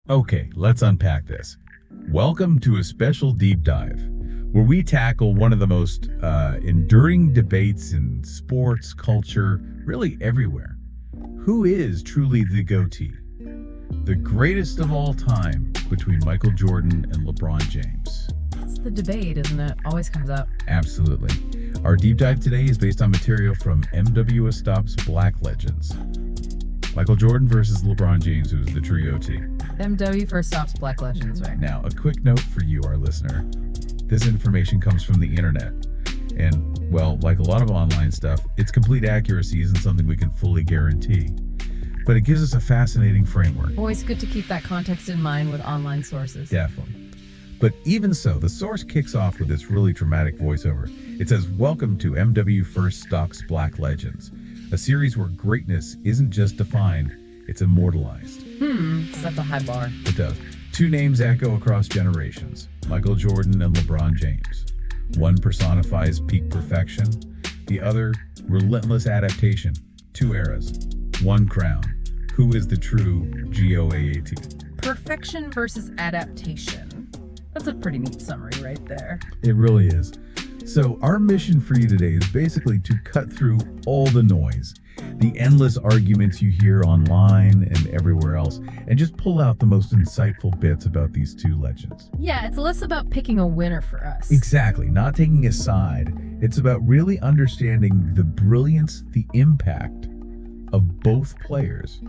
Okay, let's unpack this. Welcome to a special deep dive where we tackle one of the most enduring debates in sports, culture, really everywhere. Who is truly the GOAT? The greatest of all time between Michael Jordan and LeBron James. It's the debate, isn't it? Always comes up. Absolutely. Our deep dive today is based on material from M.W. Estop's Black Legends. Michael Jordan versus LeBron James, who's the trio T. MW first stops Black Legends, right? Now, a quick note for you, our listener. This information comes from the internet. And, well, like a lot of online stuff, its complete accuracy isn't something we can fully guarantee. But it gives us a fascinating framework. Always good to keep that context in mind with online sources. Definitely. But even so, the source kicks off with this really dramatic voiceover. It says, "Welcome to MW First Stops Black Legends, a series where greatness isn't just defined, it's immortalized." That's a high bar. It does. Two names echo across generations, Michael Jordan and LeBron James. One personifies peak perfection, the other, relentless adaptation. Two eras, one crown. Who is the true GOAT? Perfection versus adaptation. That's a pretty neat summary right there. It really is. So our mission for you today is basically to cut through all the noise, the endless arguments you hear online and everywhere else, and just pull out the most insightful bits about these two legends. Yeah, it's less about picking a winner for us. Exactly, not taking a side. It's about really understanding the brilliance, the impact of both players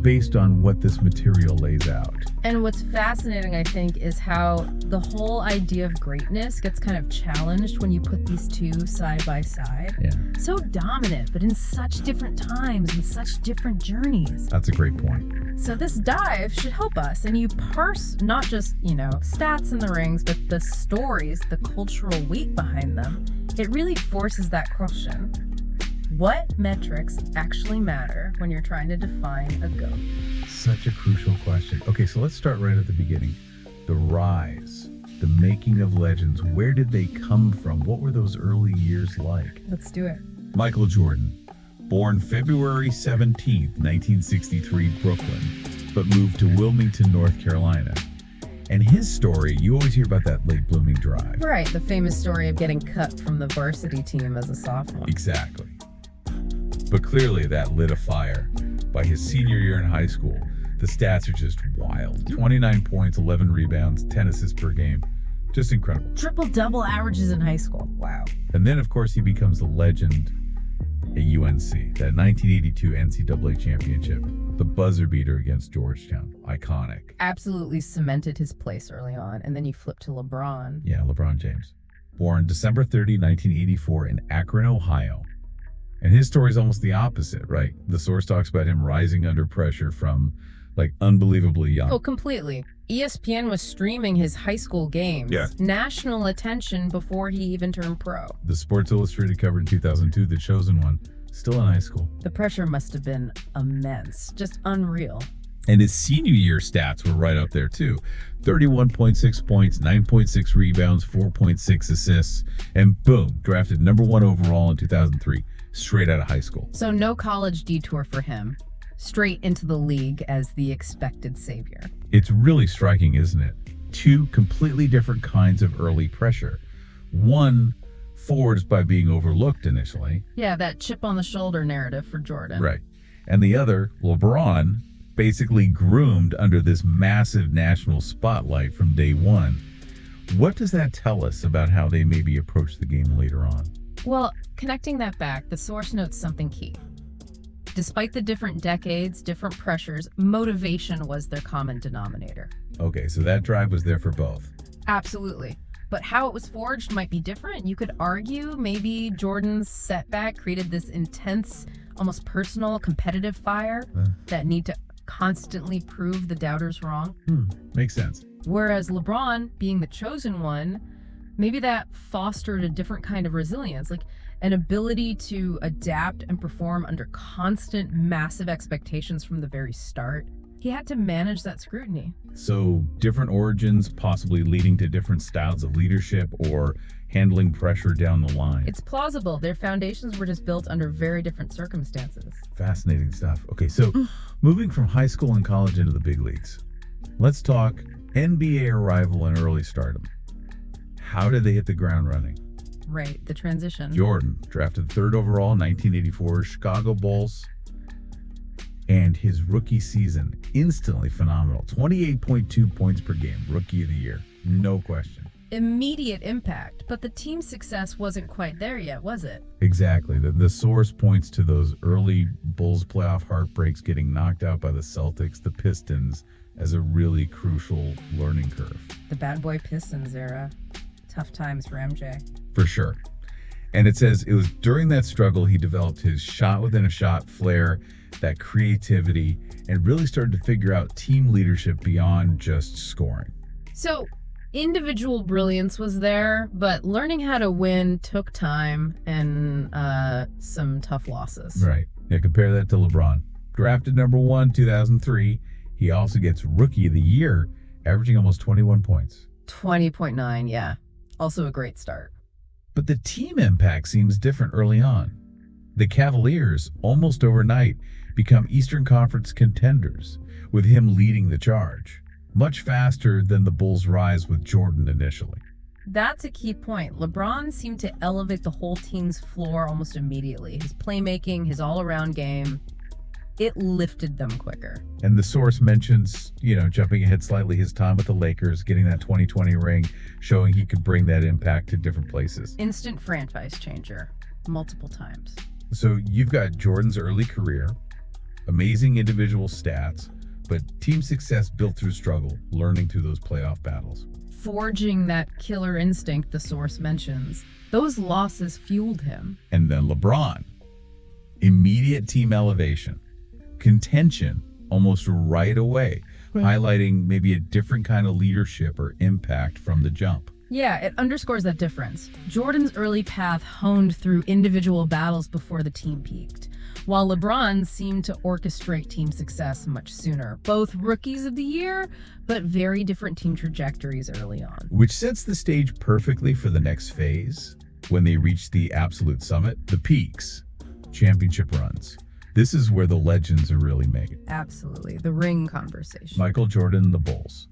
based on what this material lays out. And what's fascinating, I think, is how the whole idea of greatness gets kind of challenged when you put these two side by side. Yeah. So dominant, but in such different times and such different journeys. That's a great point. So this dive should help us, and you parse not just, stats in the rings, but the stories, the cultural weight behind them. It really forces that question. What metrics actually matter when you're trying to define a GOAT? Such a crucial question. Okay, so let's start right at the beginning. The rise, the making of legends. Where did they come from? What were those early years like? Let's do it. Michael Jordan, born February 17th, 1963, Brooklyn, but moved to Wilmington, North Carolina. And his story, you always hear about that late blooming drive. Right, the famous story of getting cut from the varsity team as a sophomore. Exactly. But clearly that lit a fire. By his senior year in high school, the stats are just wild. 29 points, 11 rebounds, 10 assists per game. Just incredible. Triple-double averages in high school. Wow. And then, of course, he becomes the legend at UNC. That 1982 NCAA championship. The buzzer beater against Georgetown. Iconic. Absolutely cemented his place early on. And then you flip to LeBron. Yeah, LeBron James. Born December 30, 1984 in Akron, Ohio. And his story is almost the opposite, right? The source talks about him rising under pressure from, unbelievably young. Oh, completely. ESPN was streaming his high school games. Yeah. National attention before he even turned pro. The Sports Illustrated cover in 2002, The Chosen One, still in high school. The pressure must have been immense. Just unreal. And his senior year stats were right up there, too. 31.6 points, 9.6 rebounds, 4.6 assists, and boom, drafted number 1 overall in 2003. Straight out of high school. So no college detour for him. Straight into the league as the expected savior. It's really striking, isn't it? Two completely different kinds of early pressure. One forged by being overlooked initially. Yeah, that chip on the shoulder narrative for Jordan. Right. And the other, LeBron, basically groomed under this massive national spotlight from day one. What does that tell us about how they maybe approach the game later on? Well, connecting that back, the source notes something key. Despite the different decades, different pressures, motivation was their common denominator. Okay, so that drive was there for both. Absolutely. But how it was forged might be different. You could argue maybe Jordan's setback created this intense, almost personal, competitive fire that need to constantly prove the doubters wrong. Makes sense. Whereas LeBron, being the chosen one, maybe that fostered a different kind of resilience, like an ability to adapt and perform under constant, massive expectations from the very start. He had to manage that scrutiny. So different origins possibly leading to different styles of leadership or handling pressure down the line. It's plausible. Their foundations were just built under very different circumstances. Fascinating stuff. Okay, so moving from high school and college into the big leagues. Let's talk NBA arrival and early stardom. How did they hit the ground running? Right, the transition. Jordan, drafted third overall in 1984, Chicago Bulls. And his rookie season, instantly phenomenal. 28.2 points per game, rookie of the year. No question. Immediate impact, but the team's success wasn't quite there yet, was it? Exactly. The source points to those early Bulls playoff heartbreaks, getting knocked out by the Celtics, the Pistons, as a really crucial learning curve. The bad boy Pistons era. Tough times for MJ. For sure. And it says it was during that struggle he developed his shot within a shot flair, that creativity, and really started to figure out team leadership beyond just scoring. So, individual brilliance was there, but learning how to win took time and some tough losses. Right. Yeah, compare that to LeBron. Drafted number 1, 2003. He also gets rookie of the year, averaging almost 21 points. 20.9, yeah. Also a great start. But the team impact seems different early on. The Cavaliers, almost overnight, become Eastern Conference contenders, with him leading the charge, much faster than the Bulls' rise with Jordan initially. That's a key point. LeBron seemed to elevate the whole team's floor almost immediately. His playmaking, his all-around game, it lifted them quicker. And the source mentions, jumping ahead slightly, his time with the Lakers, getting that 2020 ring, showing he could bring that impact to different places. Instant franchise changer, multiple times. So you've got Jordan's early career, amazing individual stats, but team success built through struggle, learning through those playoff battles. Forging that killer instinct the source mentions. Those losses fueled him. And then LeBron, immediate team elevation, contention almost right away, highlighting maybe a different kind of leadership or impact from the jump. Yeah, it underscores that difference. Jordan's early path honed through individual battles before the team peaked, while LeBron seemed to orchestrate team success much sooner. Both rookies of the year, but very different team trajectories early on. Which sets the stage perfectly for the next phase, when they reach the absolute summit, the peaks, championship runs. This is where the legends are really made. Absolutely, the ring conversation. Michael Jordan and the Bulls.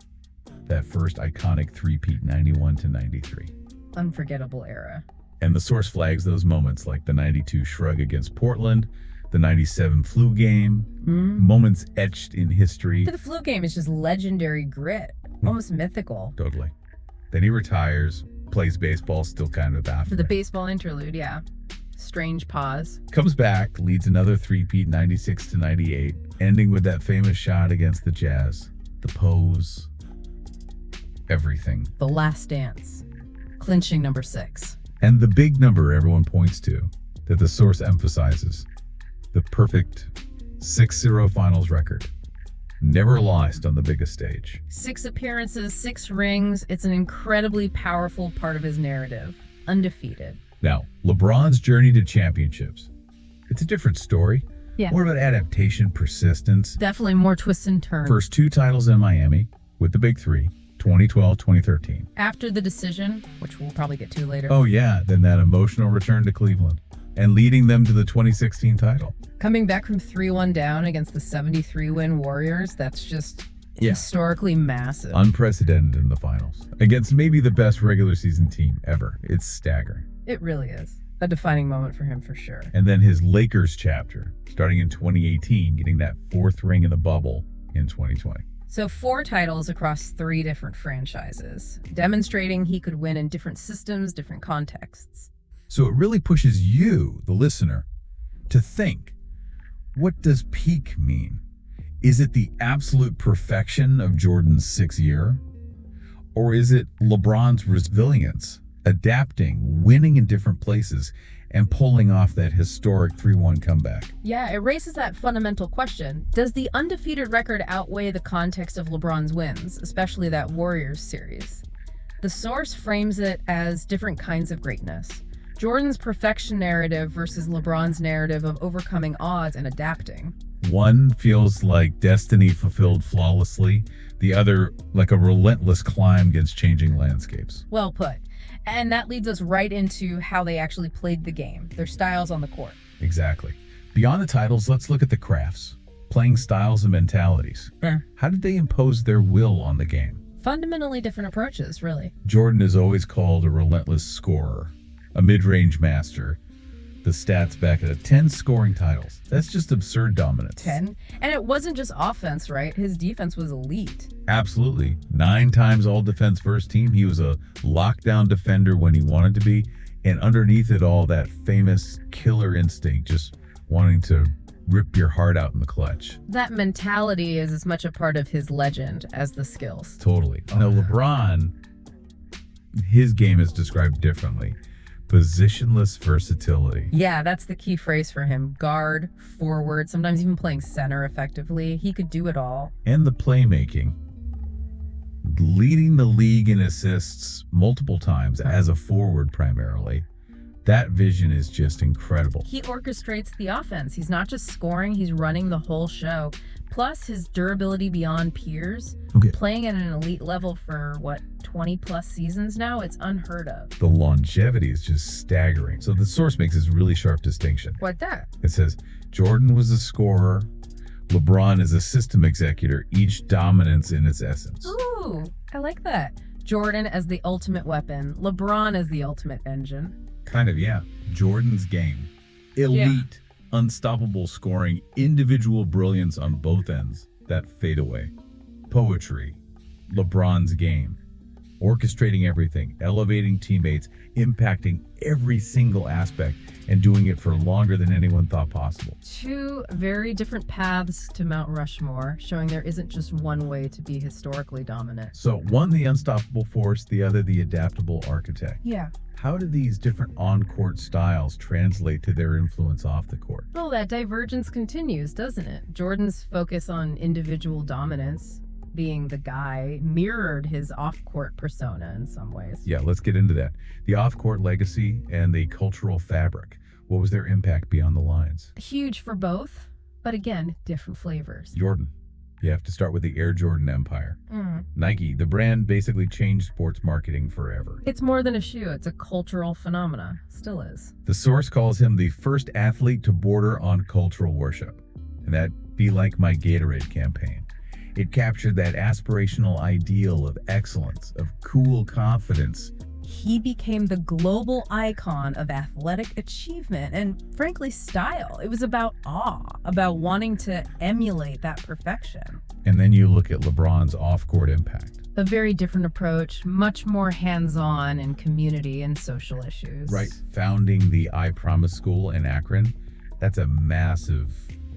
That first iconic three-peat, 91 to 93. Unforgettable era. And the source flags those moments like the 92 shrug against Portland, the 97 flu game, moments etched in history. The flu game is just legendary grit, almost mythical. Totally. Then he retires, plays baseball still kind of after. For the baseball interlude, yeah. Strange pause. Comes back, leads another three-peat, 96 to 98, ending with that famous shot against the Jazz. The pose. Everything. The Last Dance. Clinching number 6. And the big number everyone points to, that the source emphasizes. The perfect 6-0 finals record. Never lost on the biggest stage. 6 appearances, 6 rings. It's an incredibly powerful part of his narrative. Undefeated. Now, LeBron's journey to championships. It's a different story. Yeah. More about adaptation, persistence. Definitely more twists and turns. First 2 titles in Miami with the big 3, 2012, 2013. After the decision, which we'll probably get to later. Oh yeah, then that emotional return to Cleveland and leading them to the 2016 title. Coming back from 3-1 down against the 73-win Warriors, that's just historically massive. Unprecedented in the finals. Against maybe the best regular season team ever. It's staggering. It really is. A defining moment for him for sure. And then his Lakers chapter, starting in 2018, getting that 4th ring in the bubble in 2020. So 4 titles across 3 different franchises, demonstrating he could win in different systems, different contexts. So it really pushes you, the listener, to think, what does peak mean? Is it the absolute perfection of Jordan's 6th year? Or is it LeBron's resilience, adapting, winning in different places, and pulling off that historic 3-1 comeback? Yeah, it raises that fundamental question. Does the undefeated record outweigh the context of LeBron's wins, especially that Warriors series? The source frames it as different kinds of greatness. Jordan's perfection narrative versus LeBron's narrative of overcoming odds and adapting. One feels like destiny fulfilled flawlessly, the other like a relentless climb against changing landscapes. Well put. And that leads us right into how they actually played the game, their styles on the court. Exactly. Beyond the titles, let's look at the crafts. playing styles and mentalities. Yeah. How did they impose their will on the game? Fundamentally different approaches, really. Jordan is always called a relentless scorer, a mid-range master. The stats back at 10 scoring titles. That's just absurd dominance. 10? And it wasn't just offense, right? His defense was elite. Absolutely. 9 times all defense first team. He was a lockdown defender when he wanted to be. And underneath it all, that famous killer instinct, just wanting to rip your heart out in the clutch. That mentality is as much a part of his legend as the skills. Totally. Now, LeBron, his game is described differently. Positionless versatility. Yeah, that's the key phrase for him. Guard, forward, sometimes even playing center effectively. He could do it all. And the playmaking. Leading the league in assists multiple times as a forward primarily. That vision is just incredible. He orchestrates the offense. He's not just scoring, he's running the whole show. Plus his durability beyond peers. Okay. Playing at an elite level for, 20 plus seasons now? It's unheard of. The longevity is just staggering. So the source makes this really sharp distinction. What that? It says, Jordan was a scorer. LeBron is a system executor, each dominance in its essence. Ooh, I like that. Jordan as the ultimate weapon. LeBron as the ultimate engine. Kind of, yeah. Jordan's game. Elite, unstoppable scoring, individual brilliance on both ends. That fadeaway. Poetry. LeBron's game. Orchestrating everything, elevating teammates, impacting every single aspect, and doing it for longer than anyone thought possible. 2 very different paths to Mount Rushmore, showing there isn't just one way to be historically dominant. So one, the unstoppable force, the other, the adaptable architect. Yeah. How do these different on-court styles translate to their influence off the court? Well, that divergence continues, doesn't it? Jordan's focus on individual dominance, being the guy, mirrored his off-court persona in some ways. Yeah, let's get into that. The off-court legacy and the cultural fabric. What was their impact beyond the lines? Huge for both, but again, different flavors. Jordan. You have to start with the Air Jordan empire. Nike, the brand, basically changed sports marketing forever. It's more than a shoe, it's a cultural phenomena. Still is. The source calls him the first athlete to border on cultural worship. And that Be Like My Gatorade campaign. It captured that aspirational ideal of excellence, of cool confidence. He became the global icon of athletic achievement and, frankly, style. It was about awe, about wanting to emulate that perfection. And then you look at LeBron's off-court impact. A very different approach, much more hands-on in community and social issues. Right. Founding the I Promise School in Akron, that's a massive,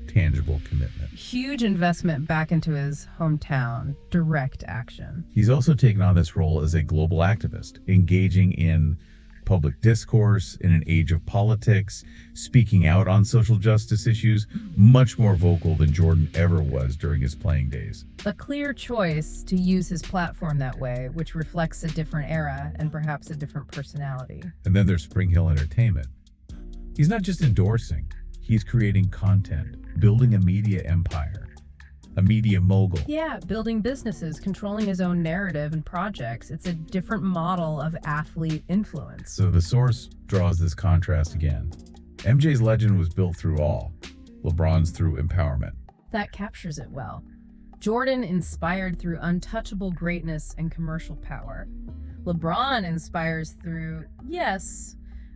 tangible commitment. Huge investment back into his hometown, direct action. He's also taken on this role as a global activist, engaging in public discourse in an age of politics, speaking out on social justice issues, much more vocal than Jordan ever was during his playing days. A clear choice to use his platform that way, which reflects a different era and perhaps a different personality. And then there's Spring Hill Entertainment. He's not just endorsing, he's creating content, building a media empire, a media mogul. Yeah, building businesses, controlling his own narrative and projects. It's a different model of athlete influence. So the source draws this contrast again. MJ's legend was built through all, LeBron's through empowerment. That captures it well. Jordan inspired through untouchable greatness and commercial power. LeBron inspires through, yes,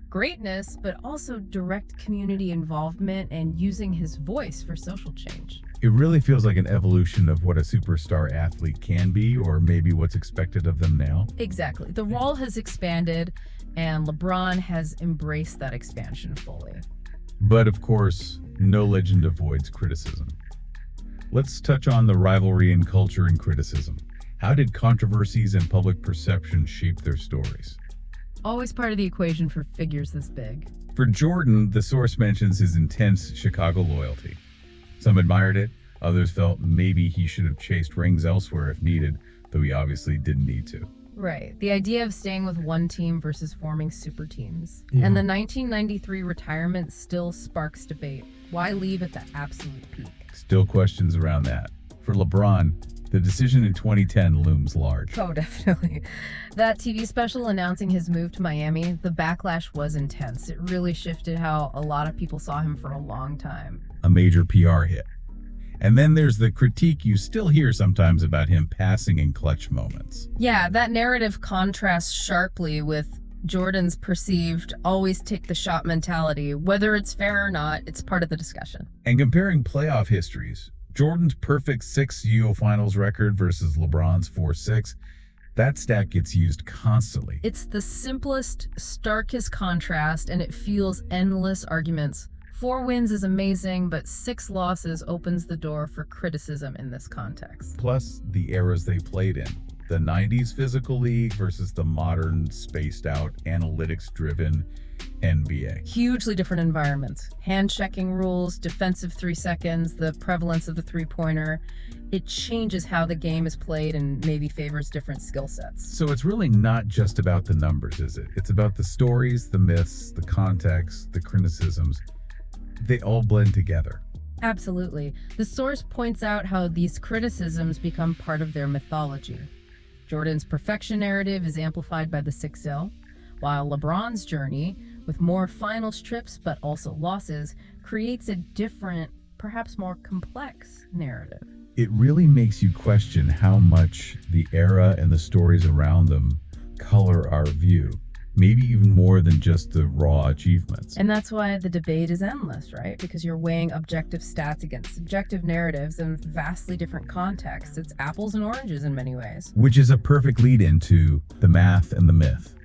greatness, but also direct community involvement and using his voice for social change. It really feels like an evolution of what a superstar athlete can be, or maybe what's expected of them now. Exactly. The role has expanded, and LeBron has embraced that expansion fully. But of course, no legend avoids criticism. Let's touch on the rivalry in culture and criticism. How did controversies and public perception shape their stories? Always part of the equation for figures this big. For Jordan, the source mentions his intense Chicago loyalty. Some admired it, others felt maybe he should have chased rings elsewhere if needed, though he obviously didn't need to. Right. The idea of staying with one team versus forming super teams. And the 1993 retirement still sparks debate. Why leave at the absolute peak? Still questions around that. For LeBron, the decision in 2010 looms large. Oh, definitely. That TV special announcing his move to Miami, the backlash was intense. It really shifted how a lot of people saw him for a long time. A major PR hit. And then there's the critique you still hear sometimes about him passing in clutch moments. Yeah, that narrative contrasts sharply with Jordan's perceived always take the shot mentality. Whether it's fair or not, it's part of the discussion. And comparing playoff histories, Jordan's perfect 6 UO Finals record versus LeBron's 4-6, that stat gets used constantly. It's the simplest, starkest contrast, and it fuels endless arguments. 4 wins is amazing, but 6 losses opens the door for criticism in this context. Plus, the eras they played in. The 90s physical league versus the modern, spaced-out, analytics-driven NBA. Hugely different environments. Hand-checking rules, defensive 3 seconds, the prevalence of the three-pointer. It changes how the game is played and maybe favors different skill sets. So it's really not just about the numbers, is it? It's about the stories, the myths, the context, the criticisms. They all blend together. Absolutely. The source points out how these criticisms become part of their mythology. Jordan's perfection narrative is amplified by the 6-0, while LeBron's journey, with more finals trips but also losses, creates a different, perhaps more complex narrative. It really makes you question how much the era and the stories around them color our view, maybe even more than just the raw achievements. And that's why the debate is endless, right? Because you're weighing objective stats against subjective narratives in vastly different contexts. It's apples and oranges in many ways. Which is a perfect lead into the math and the myth.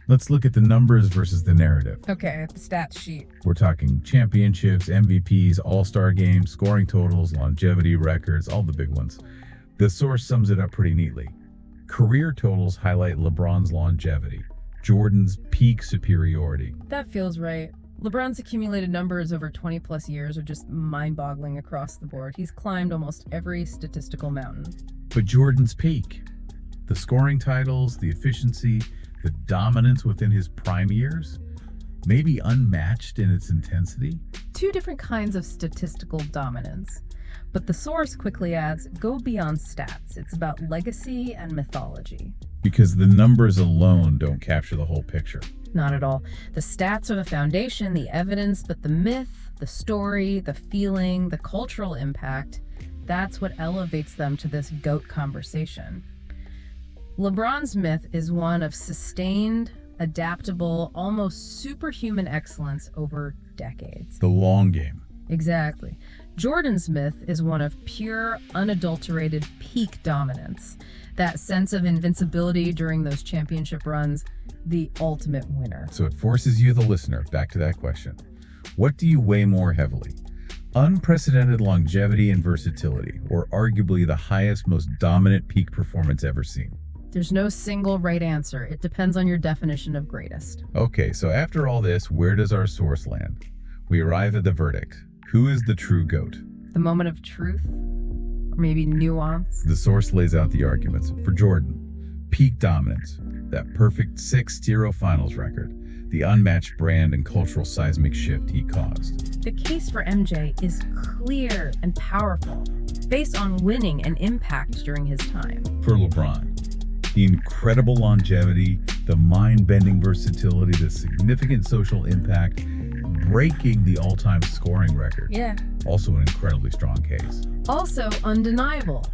Let's look at the numbers versus the narrative. Okay, the stats sheet. We're talking championships, MVPs, all-star games, scoring totals, longevity records, all the big ones. The source sums it up pretty neatly. Career totals highlight LeBron's longevity, Jordan's peak superiority. That feels right. LeBron's accumulated numbers over 20 plus years are just mind-boggling across the board. He's climbed almost every statistical mountain. But Jordan's peak, the scoring titles, the efficiency, the dominance within his prime years, maybe unmatched in its intensity. 2 different kinds of statistical dominance. But the source quickly adds, go beyond stats. It's about legacy and mythology. Because the numbers alone don't capture the whole picture. Not at all. The stats are the foundation, the evidence, but the myth, the story, the feeling, the cultural impact, that's what elevates them to this GOAT conversation. LeBron's myth is one of sustained, adaptable, almost superhuman excellence over decades. The long game. Exactly. Jordan's myth is one of pure, unadulterated peak dominance. That sense of invincibility during those championship runs, the ultimate winner. So it forces you, the listener, back to that question. What do you weigh more heavily? Unprecedented longevity and versatility, or arguably the highest, most dominant peak performance ever seen? There's no single right answer. It depends on your definition of greatest. Okay, so after all this, where does our source land? We arrive at the verdict. Who is the true GOAT? The moment of truth? Or maybe nuance? The source lays out the arguments. For Jordan, peak dominance, that perfect 6-0 finals record, the unmatched brand and cultural seismic shift he caused. The case for MJ is clear and powerful, based on winning and impact during his time. For LeBron, the incredible longevity, the mind-bending versatility, the significant social impact, breaking the all-time scoring record. Yeah. Also an incredibly strong case. Also undeniable,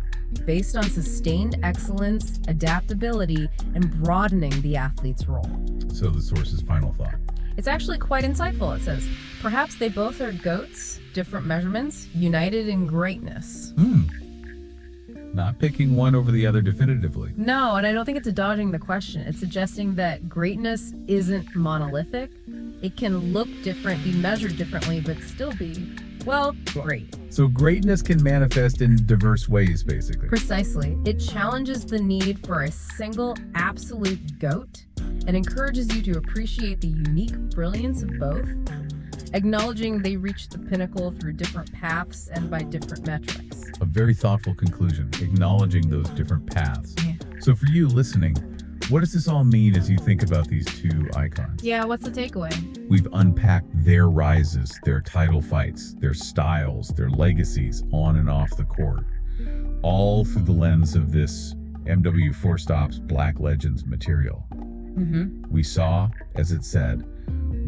based on sustained excellence, adaptability, and broadening the athlete's role. So the source's final thought. It's actually quite insightful. It says, perhaps they both are GOATs, different measurements, united in greatness. Not picking one over the other definitively. No, and I don't think it's dodging the question. It's suggesting that greatness isn't monolithic. It can look different, be measured differently, but still be, well, great. So greatness can manifest in diverse ways, basically. Precisely. It challenges the need for a single absolute GOAT and encourages you to appreciate the unique brilliance of both, acknowledging they reach the pinnacle through different paths and by different metrics. A very thoughtful conclusion, acknowledging those different paths. Yeah. So for you listening, what does this all mean as you think about these 2 icons? Yeah, what's the takeaway? We've unpacked their rises, their title fights, their styles, their legacies on and off the court, all through the lens of this MW4 Stops Black Legends material. We saw, as it said,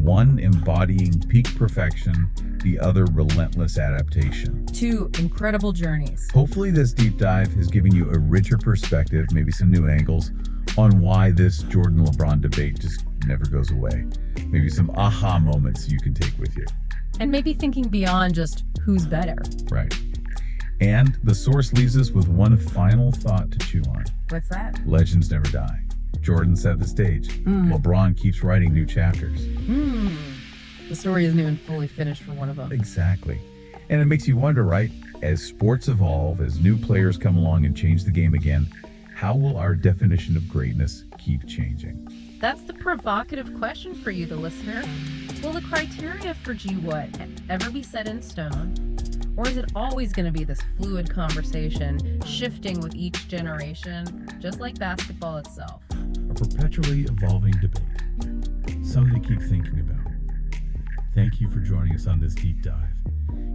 one embodying peak perfection, the other relentless adaptation. Two incredible journeys. Hopefully this deep dive has given you a richer perspective, maybe some new angles on why this Jordan-LeBron debate just never goes away. Maybe some aha moments you can take with you. And maybe thinking beyond just who's better. Right. And the source leaves us with one final thought to chew on. What's that? Legends never die. Jordan set the stage. LeBron keeps writing new chapters. The story isn't even fully finished for one of them. Exactly. And it makes you wonder, right? As sports evolve, as new players come along and change the game again, how will our definition of greatness keep changing? That's the provocative question for you, the listener. Will the criteria for GWAT ever be set in stone? Or is it always going to be this fluid conversation, shifting with each generation, just like basketball itself? A perpetually evolving debate. Something to keep thinking about. Thank you for joining us on this deep dive.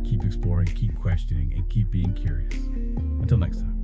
Keep exploring, keep questioning, and keep being curious. Until next time.